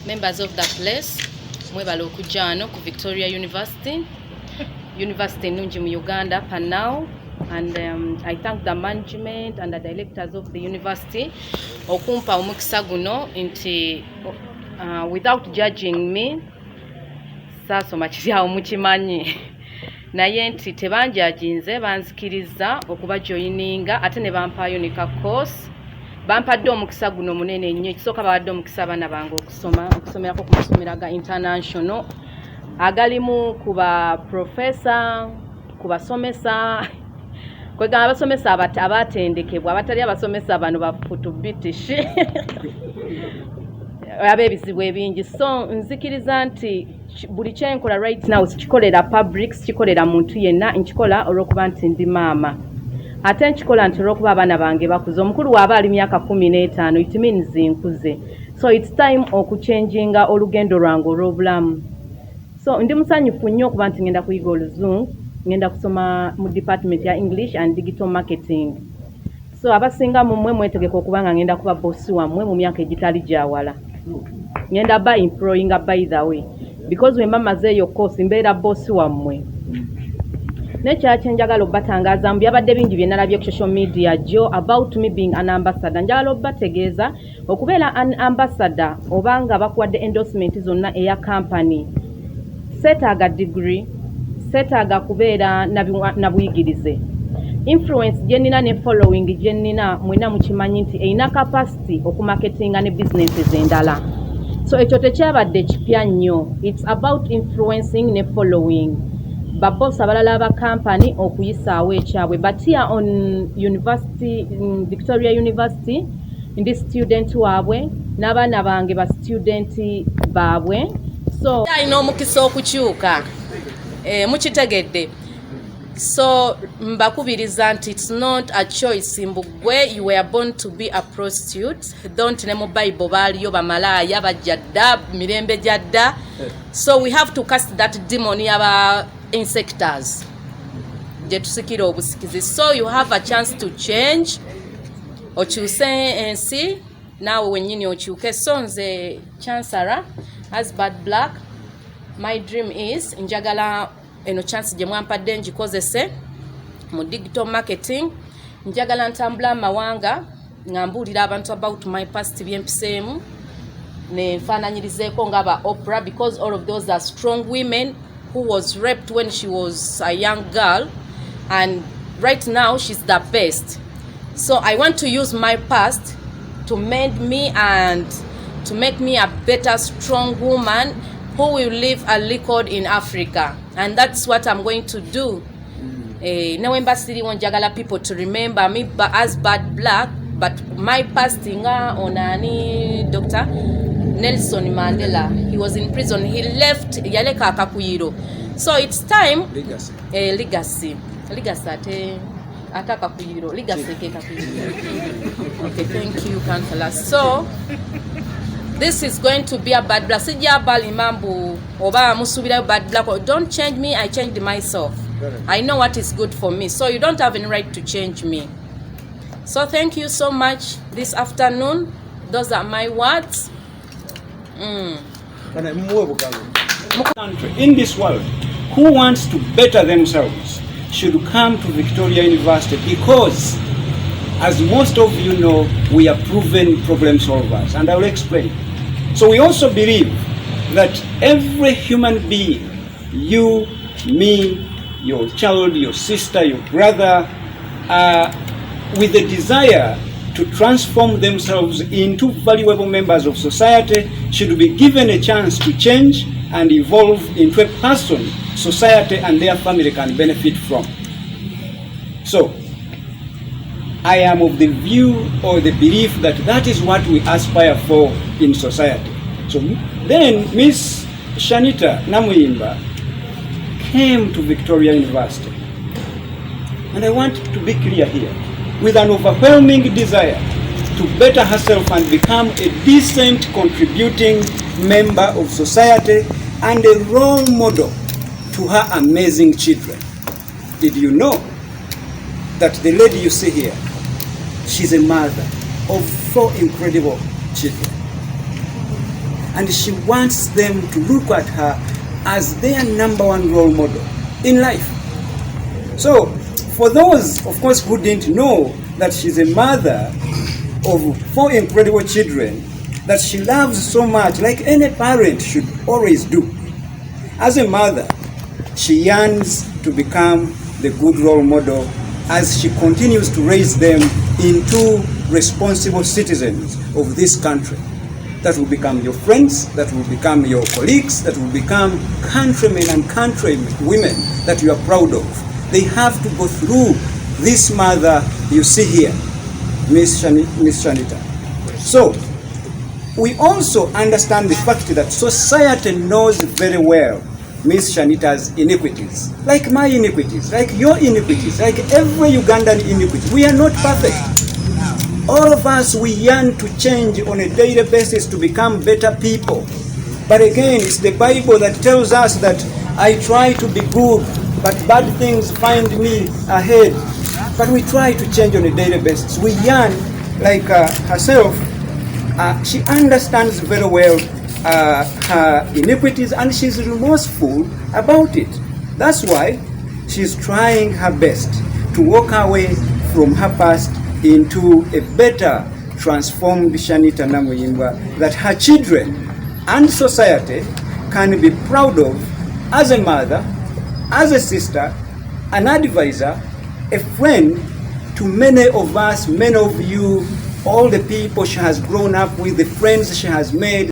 Members of the place, mwebala okujja wano ku Victoria University nungi mu Uganda for now, and I thank the management and the directors of the university okumpa omukisa guno nti without judging me saasoma kiryawo mukimanyi naye nti tebanjajinze banzikiriza okuba joininga ate ne bampayo ne ka course bampadde omukisa guno munene nnyo. Ekisooka bawadde omukisa abaana bange okusomerako ku masomero ga international agalimu ku ba professor, ku basomesa kwegamba abasomesa abatendekebwa abatali abasomesa bano bafutubitishi abeebizibu ebingi. So nzikiriza nti buli kyenkola right now sikikolera public, sikikolera muntu yenna, nkikola olw'okuba nti ndi maama. Ate nkikola nti olw'okuba abaana bange bakuze. Omukulu waaba ali myaka 15, it means nkuze. So it's time okuchanginga olugendo lwange olw'obulamu. So ndi musanyufu nnyo okuba nti ngenda kuyiga Oluzungu, ngenda kusoma mu department ya English and Digital Marketing. So abasinga mu mmwe mwetegeka okuba nga ngenda kuba boss wammwe mu myaka egitali gyawala. Ngenda ba employing by the way, because when mama zeyo course mbeera boss wammwe. Nekyaki njagala obbatangaza mu byabadde bingi bye nalabye ku social media jo about me being an ambassador. Njagala obbategeeza okubeera an ambassador obanga bakuwadde endorsement zonna eya company. Setaaga degree, setaaga kubeera na buyigirize. Influence jenina ne following jenina mwena mukimanyi nti eina capacity okumarketinga ne businesses endala. So ekyo tekyabadde kipya nnyo. It's about influencing ne following. Baboss abalala aba company okuyisaawo ekyabwe. But here on university, Victoria University, ndi student waabwe n'abaana bange ba student baabwe. So alina omukisa okukyuka mukitegedde. So mbakubiriza nti it's not a choice mbugwe. You were born to be a prostitute. Don't ne mu Bible baliyo bamalaya bajjadda mirembe jadda. So we have to cast that demon yaba insectors je tusikira obusikizi. So you have a chance to change okyuse ensi nawe wenyini okyuke. So nze Chancellor as Bad Black, my dream is njagala eno chance je mwampadde ngikozese mu digital marketing. Njagala ntambula amawanga ngambulira abantu about my past byempiseemu ne nfaananyirizeeko ng'aba Oprah, because all of those are strong women who was raped when she was a young girl and right now she's the best. So I want to use my past to mend me and to make me a better strong woman who will leave a record in Africa, and that's what I'm going to do. No embassy njagala people to remember me as Bad Black, but my past nga onani Dr. Nelson Mandela. He was in prison. He left yaleka akakuyiro. So it's time legacy ate akakuyiro legacy ke kakuyiro. Okay, thank you, Kampala. So this is going to be a Bad Black. Sijja bali mambu oba musubira Bad Black. Don't change me, I changed myself. I know what is good for me. So you don't have any right to change me. So thank you so much this afternoon. Those are my words. In this world, who wants to better themselves should come to Victoria University, because as most of you know, we are proven problem solvers, and I will explain. So we also believe that every human being, you, me, your child, your sister, your brother, with a desire to transform themselves into valuable members of society, should be given a chance to change and evolve into a person society and their family can benefit from. So I am of the view or the belief that that is what we aspire for in society. So then Miss Shanita Namuyimba came to Victoria University, and I want to be clear here, with an overwhelming desire to better herself and become a decent contributing member of society and a role model to her amazing children. Did you know that the lady you see here, she's a mother of 4 incredible children? and she wants them to look at her as their #1 role model in life. So, for those, of course, who didn't know that she's a mother of 4 incredible children that she loves so much, like any parent should always do, as a mother, she yearns to become the good role model as she continues to raise them into responsible citizens of this country that will become your friends, that will become your colleagues, that will become countrymen and countrywomen that you are proud of. They have to go through this mother you see here, Miss Shanita. So, we also understand the fact that society knows very well Miss Shanita's iniquities, like my iniquities, like your iniquities, like every Ugandan iniquity. We are not perfect. All of us, we yearn to change on a daily basis to become better people. But again, it's the Bible that tells us that I try to be good, but bad things find me ahead. But we try to change on a daily basis. We yearn, like herself, she understands very well her iniquities, and she's remorseful about it. That's why she's trying her best to walk her way from her past into a better, transformed Shanita Namuyimba that her children and society can be proud of as a mother, as a sister, an advisor, a friend to many of us, many of you, all the people she has grown up with, the friends she has made.